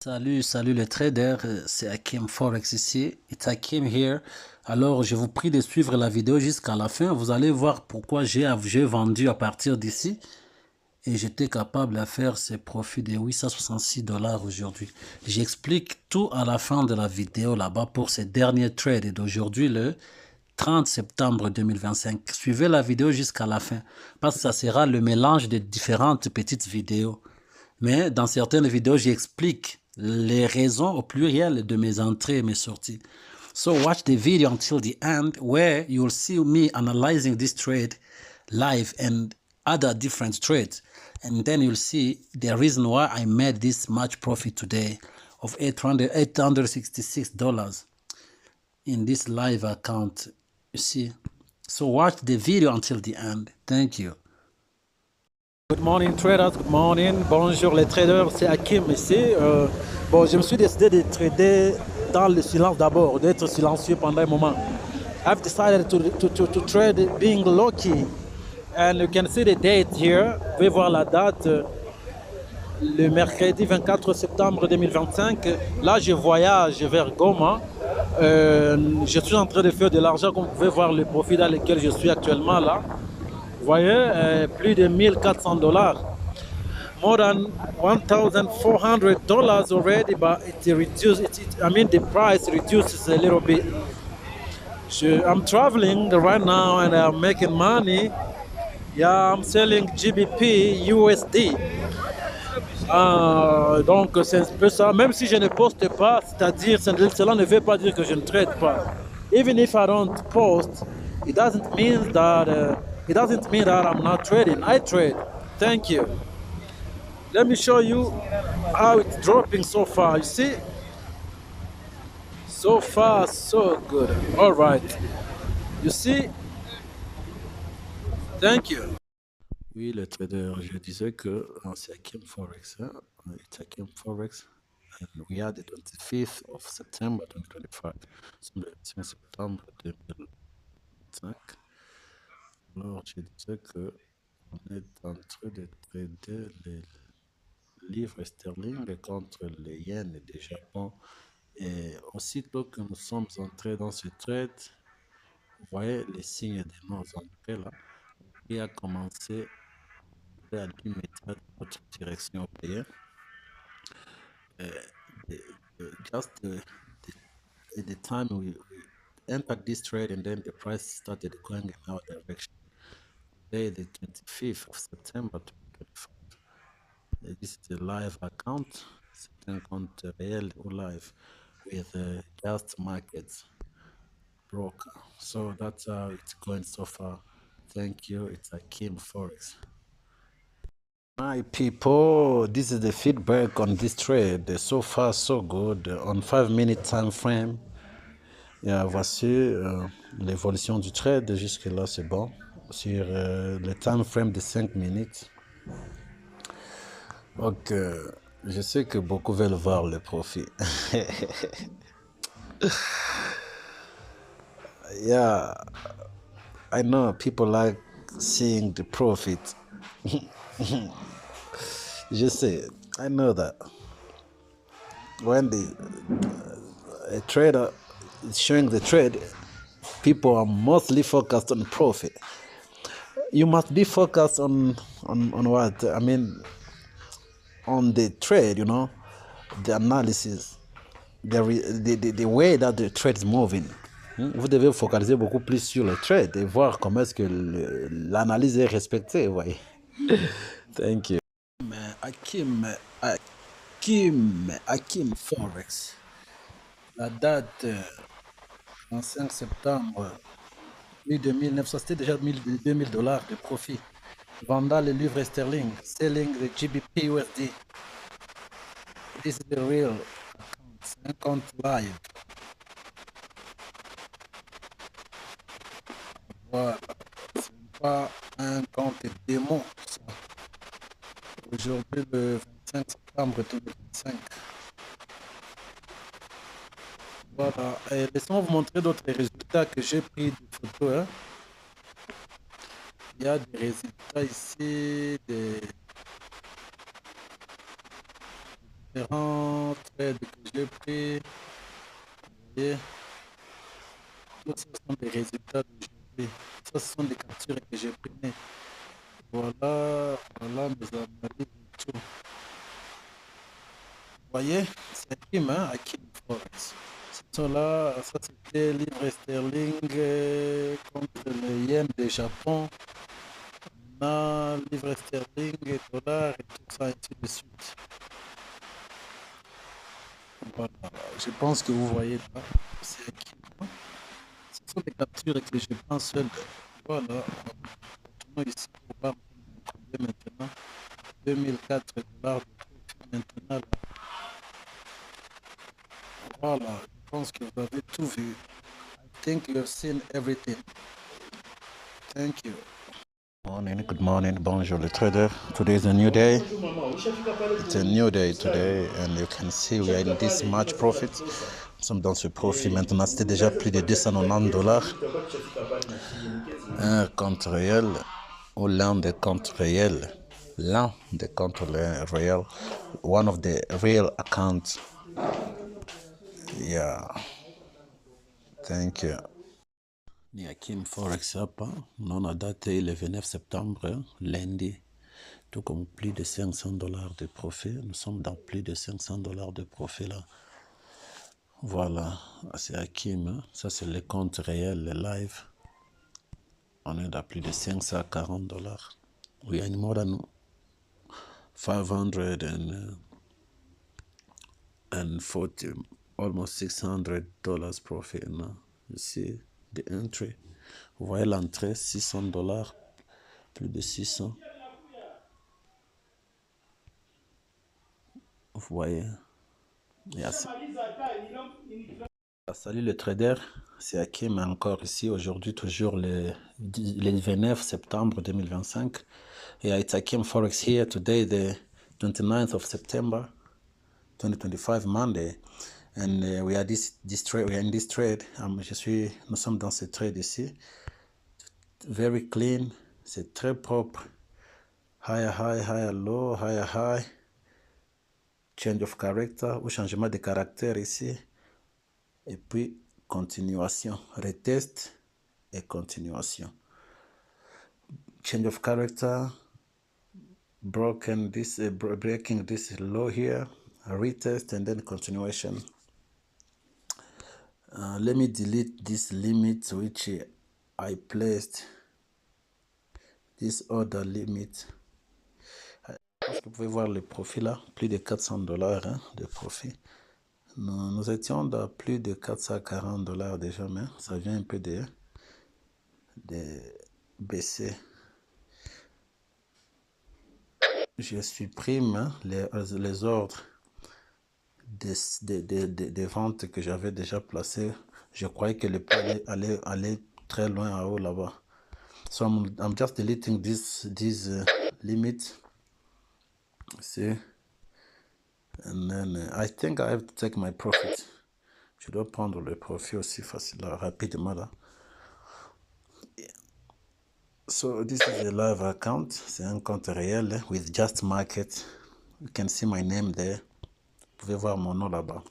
Salut les traders, c'est Hakim Forex ici. It's Hakim here. Alors, je vous prie de suivre la vidéo jusqu'à la fin. Vous allez voir pourquoi j'ai vendu à partir d'ici et j'étais capable de faire ces profits de 866 dollars aujourd'hui. J'explique tout à la fin de la vidéo là-bas pour ces derniers trades d'aujourd'hui, le 30 septembre 2025. Suivez la vidéo jusqu'à la fin parce que ça sera le mélange de différentes petites vidéos. Mais dans certaines vidéos, j'explique les raisons au pluriel de mes entrées et mes sorties. So watch the video until the end where you'll see me analyzing this trade live and other different trades. And then you'll see the reason why I made this much profit today of $866 in this live account. You see? So watch the video until the end. Thank you. Good morning traders, good morning, bonjour les traders, c'est Hakim ici. Bon, je me suis décidé de trader dans le silence d'abord, d'être silencieux pendant un moment. I've decided to trade being lucky, and you can see the date here. Vous pouvez voir la date, le mercredi 24 septembre 2025. Là, je voyage vers Goma. Je suis en train de faire de l'argent, comme vous pouvez voir le profit dans lequel je suis actuellement là. Vous voyez, plus de 1400 dollars. More than $1,400 already, but it reduced. The price reduces a little bit. I'm traveling right now and I'm making money. Yeah, I'm selling GBP USD. Donc c'est un peu ça. Même si je ne poste pas, c'est-à-dire cela ne veut pas dire que je ne trade pas. Even if I don't post, it doesn't mean that I'm not trading. I trade. Thank you. Let me show you how it's dropping so far. You see? So far, so good. All right. You see? Thank you. Oui, le trader, je disais que c'est Hakim Forex. Hein? It's Hakim Forex. And we are the 25th of September 2025. C'est le 25 septembre 2025. Alors, je disais que on est en train de trader les livres sterling contre les yens du Japon. Et aussitôt que nous sommes entrés dans ce trade, vous voyez les signes de nos entrées là, qui a commencé à l'immédiat dans notre direction payée. Just the time we entered this trade and then the price started going in our direction. Today, the 25th of September 2025. This is a live account. C'est un compte réel ou live with Just Markets broker. So that's how it's going so far. Thank you. It's Hakim Forex. My people, this is the feedback on this trade. So far, so good. On 5-minute time frame. Yeah, voici l'évolution du trade. Jusque-là, c'est bon. Sur le time frame de 5 minutes. Donc, je sais que beaucoup veulent voir le profit. Yeah, I know people like seeing the profit. Je sais, I know that. When a trader is showing the trade, people are mostly focused on profit. You must be focused on what? On the trade, the analysis, the way that the trade is moving. Vous devez vous focaliser beaucoup plus sur le trade et voir comment est-ce que l'analyse est respectée, vous voyez. Thank you. Hakim Forex. La date, 25 septembre, plus de 1900, c'était déjà 2000 dollars de profit. Vendant le livre sterling, selling the GBP USD. This is the real account, c'est un compte live. Voilà, c'est pas un compte démo. Aujourd'hui, le 25 septembre 2025. Voilà, et laissez-moi vous montrer d'autres résultats que j'ai pris des photos. Hein. Il y a des résultats ici, des différents trades que j'ai pris. Et ça, ce sont des résultats d'aujourd'hui. Ça, ce sont des captures que j'ai prises. Voilà, voilà mes analyses et tout. Vous voyez, c'est Hakim, hein, Hakim Forex. Ce là, ça c'était livre sterling contre le yen de Japon. On a livre sterling et dollar et tout ça, et ainsi de suite. Voilà, je pense que vous voyez là, c'est Hakim. Ce sont des captures que je pense seul. Voilà, retournons ici pour voir combien maintenant. 2004 dollars de profit maintenant là. Voilà, je pense que vous avez tout vu. I think you've seen everything. Thank you. Good morning, bonjour le trader. Today is a new day. It's a new day today and you can see we are in this much profit. Nous sommes dans ce profit maintenant, c'était déjà plus de 290 dollars. Un compte réel ou l'un des comptes réels. L'un des comptes réels. One of the real accounts. Yeah. Thank you. Ni Hakim Forex hapa, unaona date ile 29 septembre, lundi, tout comme plus de 500 dollars de profit. Nous sommes dans plus de 500 dollars de profit là. Voilà, c'est Hakim, hein? Ça c'est le compte réel, le live. On est à plus de 540 dollars. We are in more than 540, almost 600 dollars profit now. You see the entry. Vous voyez l'entrée, 600 dollars, plus de 600. Vous voyez. Yes. Salut le trader, c'est Hakim encore ici aujourd'hui, toujours le 29 septembre 2025. Yeah, it's Hakim Forex here today, the 29th of September 2025, Monday. And we are trade, we are in this trade. Nous sommes dans ce trade ici. Very clean, c'est très propre. Higher high, higher low, higher high. Change of character ou changement de caractère ici. Et puis continuation, retest et continuation. Change of character, breaking this low here, retest and then continuation. Let me delete this limit which I placed, this other limit. Vous pouvez voir le profit là, plus de 400 dollars hein, de profit. Nous étions dans plus de 440 dollars déjà, mais ça vient un peu de baisser. Je supprime hein, les ordres des ventes que j'avais déjà placées. Je croyais que le prix allait très loin en haut là-bas. So I'm just deleting this limit. See? And then I think I have to take my profit. Je dois prendre le profit aussi facilement, rapidement là. Yeah. So this is a live account. C'est un compte réel with Just Market. You can see my name there. Vous pouvez voir mon nom là-bas.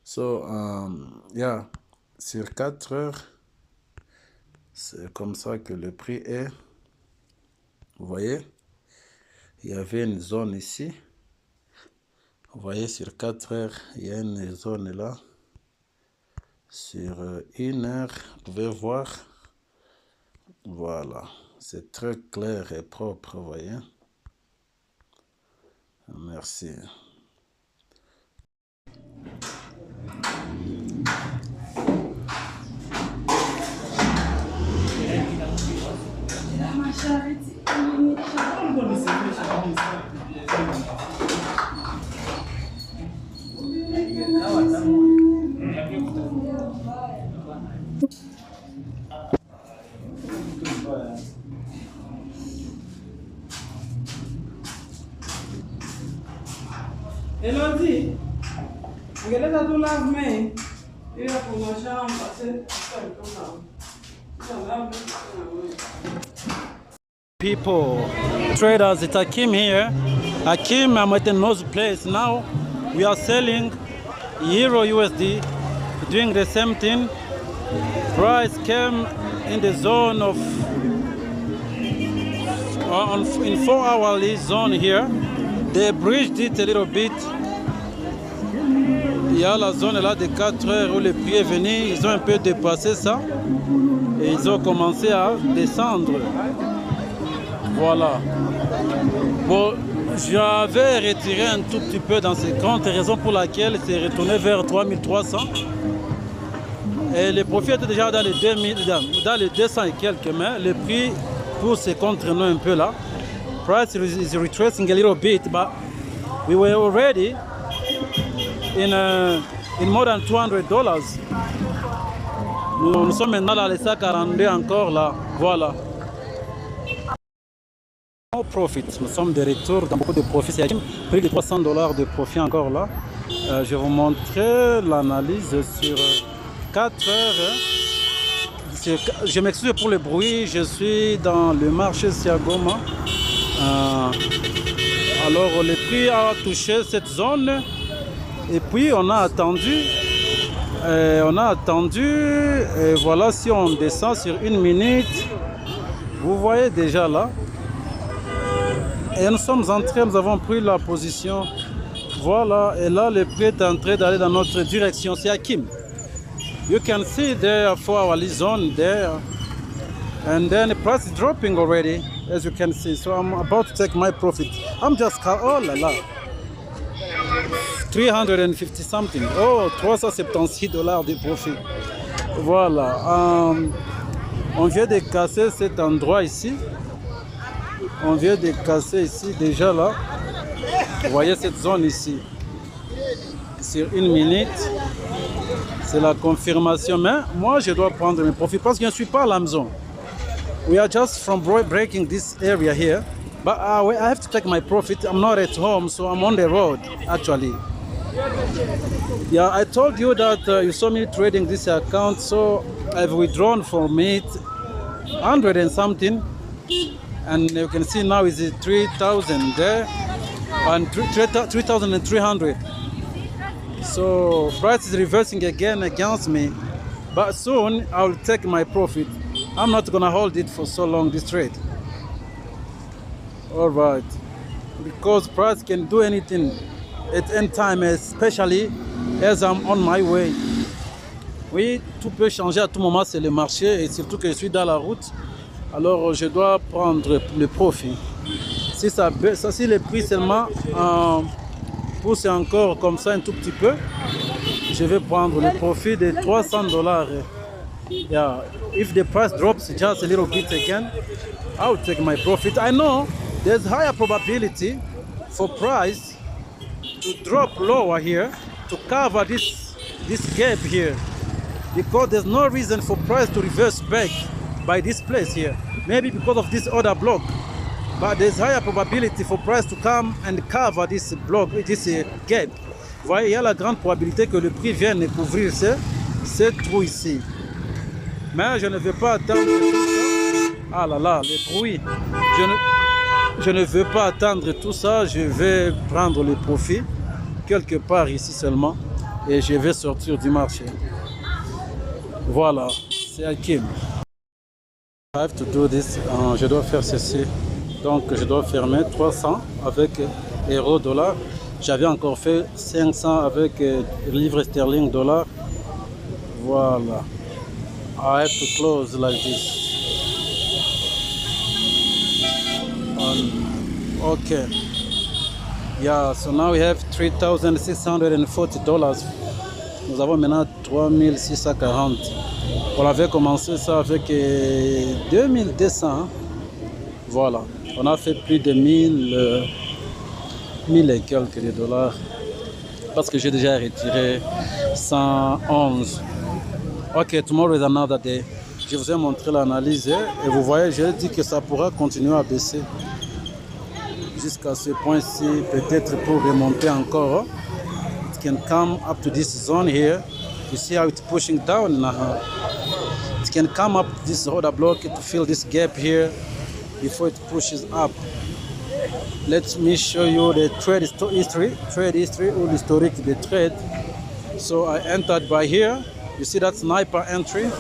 So yeah, sur 4 heures, c'est comme ça que le prix est. Vous voyez, il y avait une zone ici. Vous voyez, sur 4 heures, il y a une zone là. Sur 1 heure, vous pouvez voir. Voilà, c'est très clair et propre, vous voyez. Merci. Elodie, regarde à tout lave-main. Il a pour ma chambre, c'est People, traders, it's Hakim here. Hakim, I'm at the nose place now. we are selling Euro USD, doing the same thing. Price came in the zone of in 4 hourly zone here. They bridged it a little bit. Il y a la zone là de 4 heures où le prix est venu, ils ont un peu dépassé ça et ils ont commencé à descendre. Voilà. Bon, j'avais retiré un tout petit peu dans ces comptes, raison pour laquelle c'est retourné vers 3300. Et le profit était déjà dans les 2000, dans les 200 et quelques, mais le prix pour ces comptes nous un peu là. Price is retracing a little bit, but we were already in more than $200. Nous sommes maintenant dans les 142 encore là. Voilà. Profit. Nous sommes de retour dans beaucoup de profits. C'est près de $300 de profit encore là. Je vais vous montrer l'analyse sur 4 heures. Je m'excuse pour le bruit. Je suis dans le marché Siagoma. Alors le prix a touché cette zone. Et puis on a attendu. Et voilà, si on descend sur 1 minute, vous voyez déjà là. Et nous sommes entrés, nous avons pris la position. Voilà, et là le prix est en train d'aller dans notre direction. C'est Hakim. You can see there 4 hourly zone there. And then the price is dropping already, as you can see. So I'm about to take my profit. I'm just, oh là là. 350 something. Oh, $376 de profit. Voilà. On vient de casser cet endroit ici. On vient de casser ici déjà là. Vous voyez cette zone ici. Sur 1 minute. C'est la confirmation. Mais moi, je dois prendre mes profits parce que je ne suis pas à la maison. We are just from breaking this area here. But I have to take my profit. I'm not at home, so I'm on the road, actually. Yeah, I told you that you saw me trading this account, so I've withdrawn from it 100 and something. And you can see now is 3,000 there and 3,300. So price is reversing again against me. But soon I will take my profit. I'm not gonna hold it for so long, this trade. All right, because price can do anything at any time, especially as I'm on my way. Oui, tout peut changer à tout moment, c'est le marché et surtout que je suis dans la route. Alors je dois prendre le profit. Si si le prix seulement pousse encore comme ça un tout petit peu, je vais prendre le profit de $300. Yeah, if the price drops just a little bit again, I'll take my profit. I know there's higher probability for price to drop lower here to cover this gap here, because there's no reason for price to reverse back by this place here. Maybe because of this other block, but there's higher probability for price to come and cover this block, this gap. Vous voyez, il y a la grande probabilité que le prix vienne couvrir ce trou ici. Mais je ne veux pas attendre tout ça. Ah là là, le bruit. Je ne veux pas attendre tout ça. Je vais prendre le profit quelque part ici seulement et je vais sortir du marché. Voilà, c'est Hakim. I have to do this. Je dois faire ceci. Donc je dois fermer 300 avec euro dollar. J'avais encore fait 500 avec livre sterling dollar. Voilà. I have to close like this. Okay. Yeah, so now we have $3,640. Nous avons maintenant 3,640. On avait commencé ça avec 2200. Hein? Voilà. On a fait plus de 1000 et quelques de dollars. Parce que j'ai déjà retiré 111. Ok, tomorrow is another day. Je vous ai montré l'analyse et vous voyez, j'ai dit que ça pourra continuer à baisser jusqu'à ce point-ci, peut-être pour remonter encore. It can come up to this zone here. You see how it's pushing down now. It can come up to this other block to fill this gap here before it pushes up. Let me show you the trade history or historic the trade. So I entered by here. You see that sniper entry,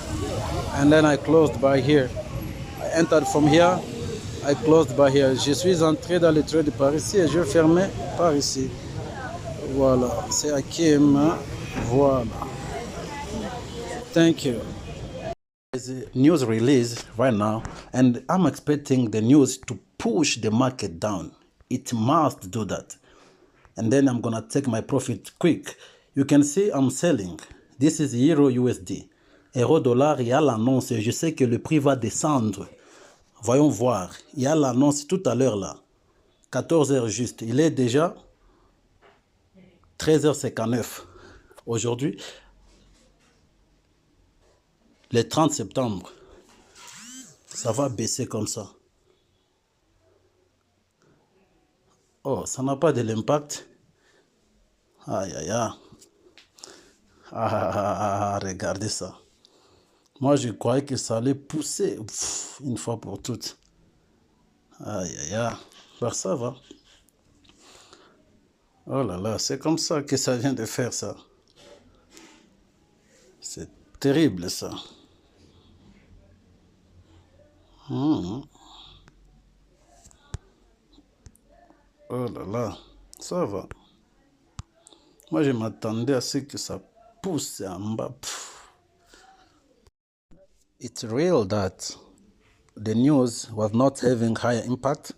and then I closed by here. I entered from here. I closed by here. Je suis entré dans le trade par ici et je fermais par ici. Voilà, c'est Hakim. Voilà. Thank you. There's a news release right now, and I'm expecting the news to push the market down. It must do that. And then I'm gonna take my profit quick. You can see I'm selling. This is Euro USD. Euro dollar, il y a l'annonce. Je sais que le prix va descendre. Voyons voir. Il y a l'annonce tout à l'heure là. 14h juste. Il est déjà 13h59. Aujourd'hui, le 30 septembre, ça va baisser comme ça. Oh, ça n'a pas de l'impact. Aïe, aïe, aïe. Regardez ça. Moi, je croyais que ça allait pousser une fois pour toutes. Aïe, aïe, aïe. Alors, ça va. Oh là là, c'est comme ça que ça vient de faire ça. C'est terrible ça. Oh là là, ça va. Moi, je m'attendais à ce que ça pousse en bas. It's real that the news was not having high impact.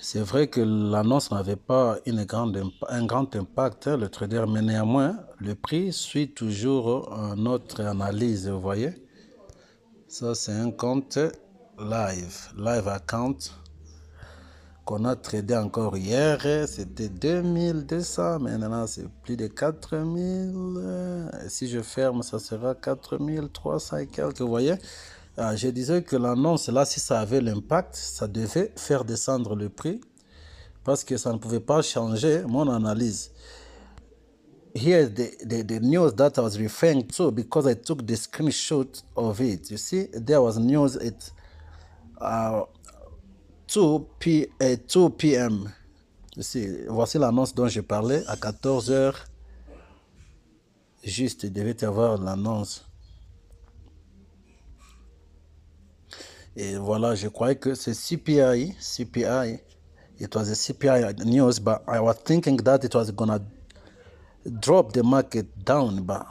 C'est vrai que l'annonce n'avait pas un grand impact, le trader, mais néanmoins, le prix suit toujours notre analyse, vous voyez. Ça, c'est un compte live account, qu'on a tradé encore hier. C'était 2200, maintenant c'est plus de 4000. Si je ferme, ça sera 4300 et quelques, vous voyez. Je disais que l'annonce là, si ça avait l'impact, ça devait faire descendre le prix parce que ça ne pouvait pas changer mon analyse. Here the news that I was referring to, because I took the screenshot of it. You see, there was news at 2 p.m. You see, voici l'annonce dont je parlais à 14h. Juste, il devait y avoir l'annonce. Et voilà, je croyais que c'est CPI. It was a CPI news, but I was thinking that it was gonna drop the market down, but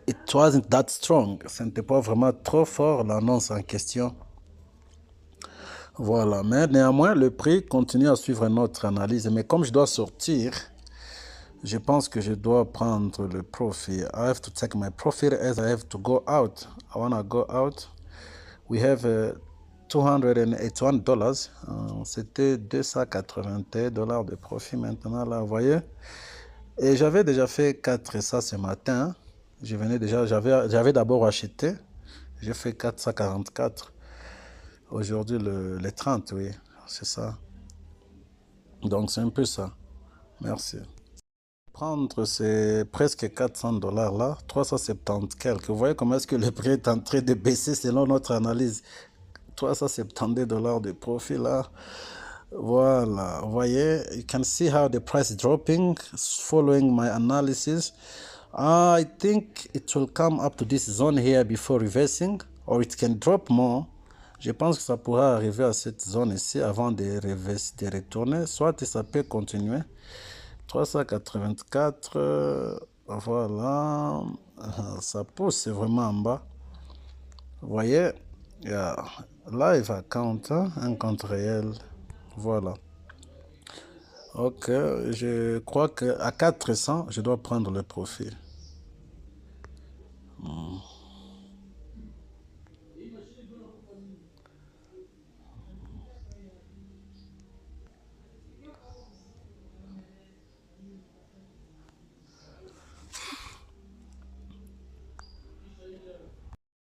it wasn't that strong. Ce n'était pas vraiment trop fort l'annonce en question. Voilà, mais néanmoins, le prix continue à suivre notre analyse. Mais comme je dois sortir, je pense que je dois prendre le profit. I have to take my profit as I have to go out. I want to go out. We have $281. C'était $281 de profit maintenant, là, vous voyez. Et j'avais déjà fait 4 ça ce matin. J'avais d'abord acheté. J'ai fait 444. Aujourd'hui, le 30, oui, c'est ça. Donc, c'est un peu ça. Merci. Prendre ces presque $400 là, 370 quelques. Vous voyez comment est-ce que le prix est en train de baisser selon notre analyse. $370 de profit là. Voilà, vous voyez, you can see how the price is dropping following my analysis. I think it will come up to this zone here before reversing, or it can drop more. Je pense que ça pourra arriver à cette zone ici avant de retourner, soit ça peut continuer. 384, voilà, ça pousse, c'est vraiment en bas. Vous voyez, live account, un compte réel, voilà. Ok, je crois qu'à 400, je dois prendre le profit.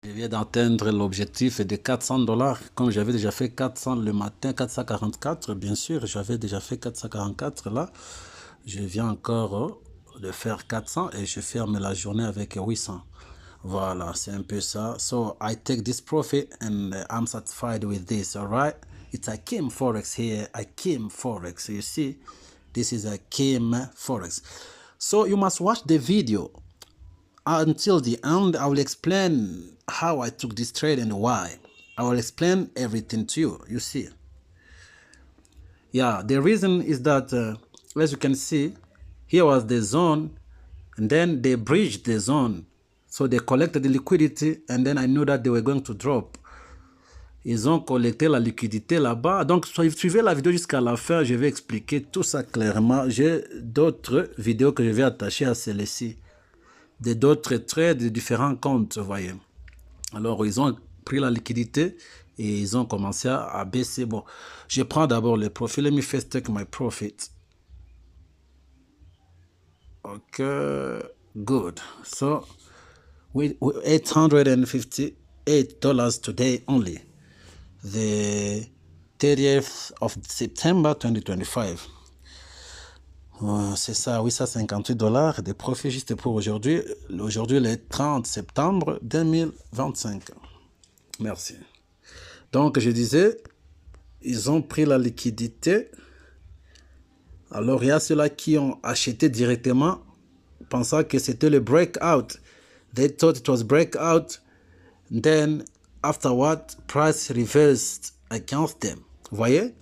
Je viens d'atteindre l'objectif de $400. Comme j'avais déjà fait 400 le matin, 444, bien sûr, j'avais déjà fait 444 là. Je viens encore de faire 400 et je ferme la journée avec 800. Voilà, c'est un peu ça. So I take this profit and I'm satisfied with this, all right? It's Akim Forex here, Akim Forex. You see, this is Akim Forex. So you must watch the video until the end. I will explain how I took this trade and why. I will explain everything to you, you see. Yeah, the reason is that, as you can see, here was the zone, and then they bridged the zone. So they collected the liquidity, and then I knew that they were going to drop. Ils ont collecté la liquidité là-bas. Donc, suivez la vidéo jusqu'à la fin. Je vais expliquer tout ça clairement. J'ai d'autres vidéos que je vais attacher à celle-ci. D'autres trades de différents comptes, vous voyez. Alors, ils ont pris la liquidité et ils ont commencé à baisser. Bon, je prends d'abord le profit. Let me first take my profit. Okay, good. So, with $858 today only. The 30th of September 2025. C'est ça, $858 de profit juste pour aujourd'hui. Aujourd'hui, le 30 septembre 2025. Merci. Donc, je disais, ils ont pris la liquidité. Alors, il y a ceux-là qui ont acheté directement, pensant que c'était le breakout. They thought it was breakout. Then, afterward, price reversed against them. Vous voyez?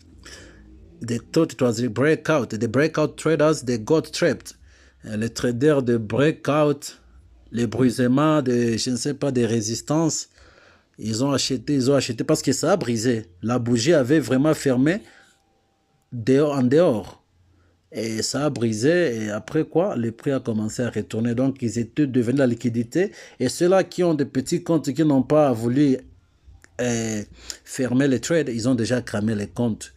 They thought it was a breakout. The breakout traders, they got trapped. Les traders de breakout, les bruisements de, je ne sais pas, des résistances, ils ont acheté parce que ça a brisé. La bougie avait vraiment fermé en dehors. Et ça a brisé, et après quoi, le prix a commencé à retourner. Donc, ils étaient devenus la liquidité. Et ceux-là qui ont des petits comptes qui n'ont pas voulu fermer les trades, ils ont déjà cramé les comptes.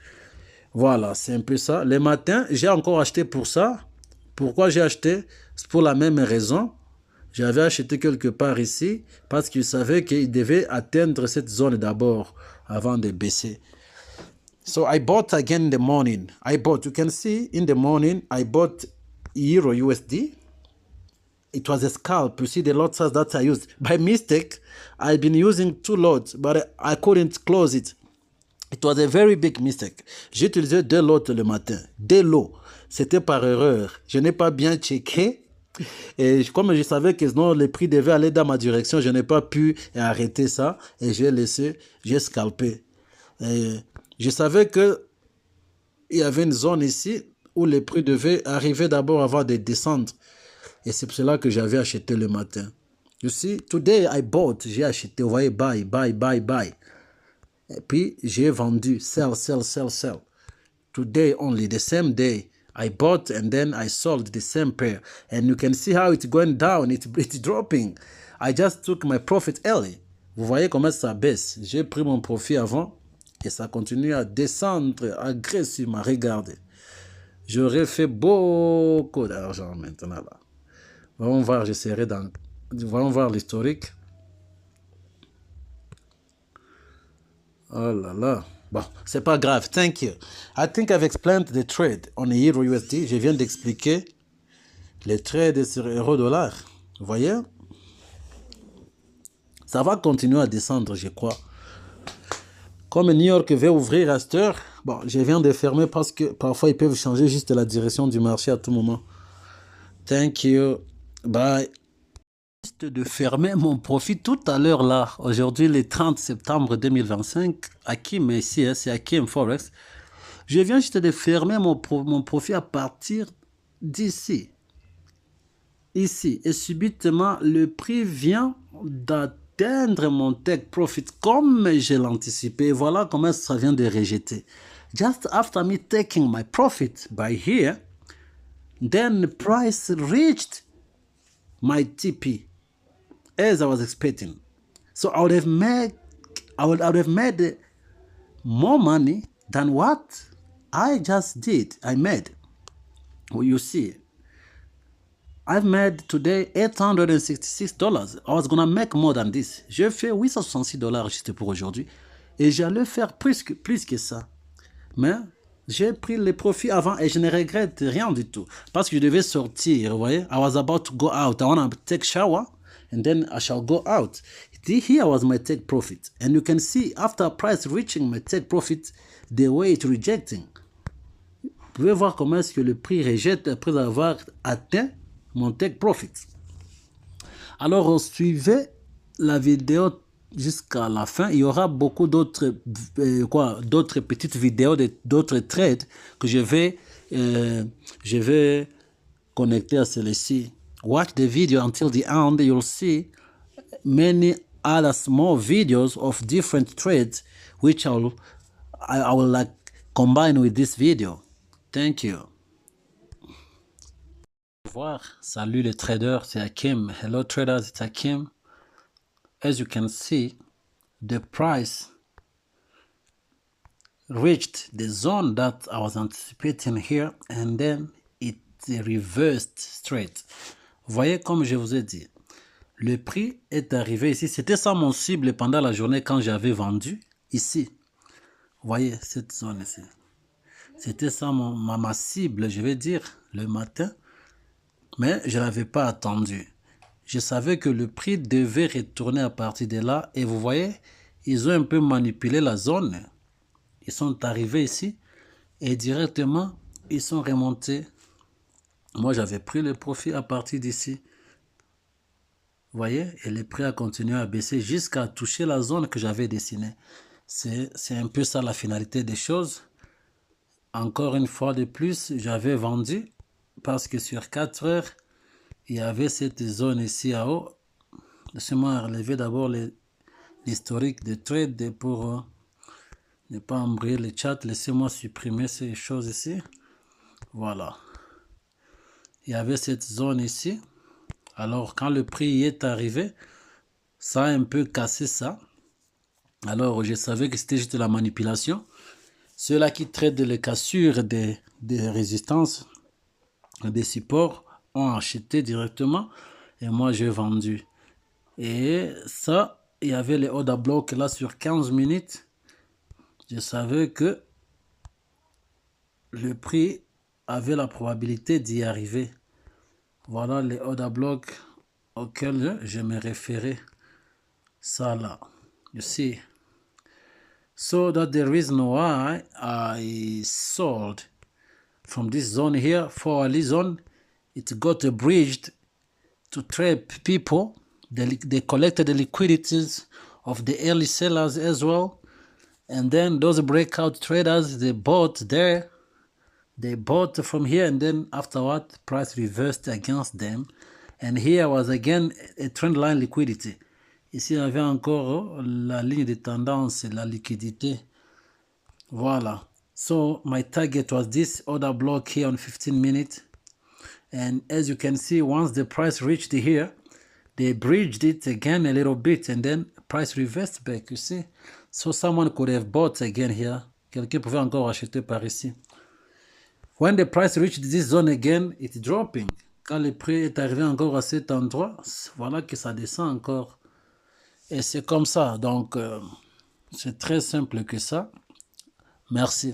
Voilà, c'est un peu ça. Le matin, j'ai encore acheté pour ça. Pourquoi j'ai acheté? C'est pour la même raison. J'avais acheté quelque part ici parce que je savais qu'il devait atteindre cette zone d'abord avant de baisser. So I bought again in the morning. You can see in the morning, I bought Euro USD. It was a scalp. You see the lot size that I used. By mistake, I've been using 2 lots, but I couldn't close it. It was a very big mistake. J'ai utilisé 2 lots le matin. 2 lots. C'était par erreur. Je n'ai pas bien checké. Et comme je savais que sinon les prix devaient aller dans ma direction, je n'ai pas pu arrêter ça. Et j'ai scalpé. Et je savais qu'il y avait une zone ici où les prix devaient arriver d'abord avant de descendre. Et c'est pour cela que j'avais acheté le matin. You see, today I bought, j'ai acheté, vous voyez, buy. Et puis j'ai vendu, sell. Today only, the same day, I bought and then I sold the same pair. And you can see how it's going down, it's dropping. I just took my profit early. Vous voyez comment ça baisse. J'ai pris mon profit avant. Et ça continue à descendre agressivement. Regardez. J'aurais fait beaucoup d'argent maintenant là. Voyons voir, voyons voir l'historique. Oh là là. Bon, c'est pas grave. Thank you. I think I've explained the trade on the Euro USD. Je viens d'expliquer les trades sur euro-dollar. Vous voyez? Ça va continuer à descendre, je crois. Comme New York veut ouvrir à cette heure, bon, je viens de fermer parce que parfois ils peuvent changer juste la direction du marché à tout moment. Thank you. Bye. Juste de fermer mon profit tout à l'heure là. Aujourd'hui, le 30 septembre 2025. Akim, ici, c'est Akim Forex. Je viens juste de fermer mon profit à partir d'ici. Ici. Et subitement, le prix vient d'atteindre mon take profit comme je l'anticipais. Voilà comment ça vient de rejeter. Just after me taking my profit by here, then the price reached my TP as I was expecting. So I would have made more money than what I just did. Well, you see, I've made today $866. I was gonna make more than this. J'ai fait $866 juste pour aujourd'hui. Et j'allais faire plus que ça. Mais j'ai pris les profits avant et je ne regrette rien du tout. Parce que je devais sortir, vous voyez. I was about to go out. I want to take shower and then I shall go out. Here was my take profit. And you can see after price reaching my take profit, the way it's rejecting. Vous pouvez voir comment est-ce que le prix rejette après avoir atteint mon take profit. Alors, on suivait la vidéo jusqu'à la fin. Il y aura beaucoup d'autres d'autres petites vidéos, d'autres trades que je vais connecter à celle-ci. Watch the video until the end. You'll see many other small videos of different trades which I will like combine with this video. Thank you. Salut les traders, c'est Hakim. Hello traders, it's Hakim. As you can see, the price reached the zone that I was anticipating here and then it reversed straight. Vous voyez, comme je vous ai dit, le prix est arrivé ici. C'était ça mon cible pendant la journée quand j'avais vendu ici. Vous voyez cette zone ici. C'était ça ma cible, je vais dire, le matin. Mais je ne l'avais pas attendu. Je savais que le prix devait retourner à partir de là. Et vous voyez, ils ont un peu manipulé la zone. Ils sont arrivés ici et directement, ils sont remontés. Moi, j'avais pris le profit à partir d'ici. Vous voyez, et le prix a continué à baisser jusqu'à toucher la zone que j'avais dessinée. C'est un peu ça la finalité des choses. Encore une fois de plus, j'avais vendu parce que sur 4 heures, il y avait cette zone ici à haut. Laissez-moi relever d'abord l'historique de trade pour ne pas embrouiller le chat. Laissez-moi supprimer ces choses ici. Voilà. Il y avait cette zone ici. Alors, quand le prix y est arrivé, ça a un peu cassé ça. Alors, je savais que c'était juste la manipulation. Ceux-là qui traitent les cassures des résistances, des supports, ont acheté directement. Et moi, j'ai vendu. Et ça, il y avait les order blocks là sur 15 minutes. Je savais que le prix avait la probabilité d'y arriver. Voilà les order blocks auxquels je me référais. Ça là. You see. So that's the reason why I sold from this zone here. For a zone, it got bridged to trade people. They collected the liquidities of the early sellers as well. And then those breakout traders, they bought there. They bought from here, and then afterward, price reversed against them. And here was again a trend line liquidity. Ici, il y avait encore la ligne de tendance, la liquidité. Voilà. So my target was this order block here on 15 minutes. And as you can see, once the price reached here, they bridged it again a little bit, and then price reversed back, you see. So someone could have bought again here. Quelqu'un pouvait encore acheter par ici. When the price reached this zone again, it's dropping. Quand le prix est arrivé encore à cet endroit, voilà que ça descend encore. Et c'est comme ça. Donc, c'est très simple que ça. Merci.